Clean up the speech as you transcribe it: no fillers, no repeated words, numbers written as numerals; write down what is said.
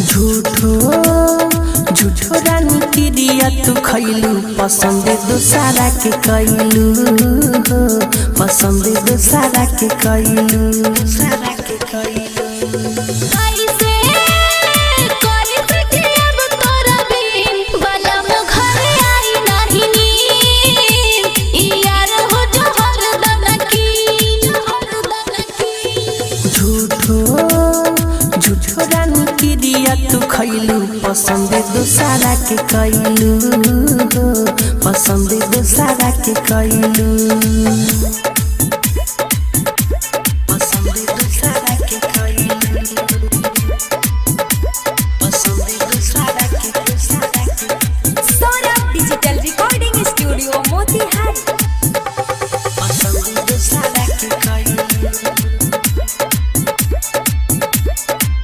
झूठो झूठो रानी क्रिया तू खैलू पसंद दूसरा के कैलू पसंद दूसरा के कैलू झूठो रानी क्रिया तू खैलू पसंद दूसरा के कैलू पसंद दूसरा के कैलू।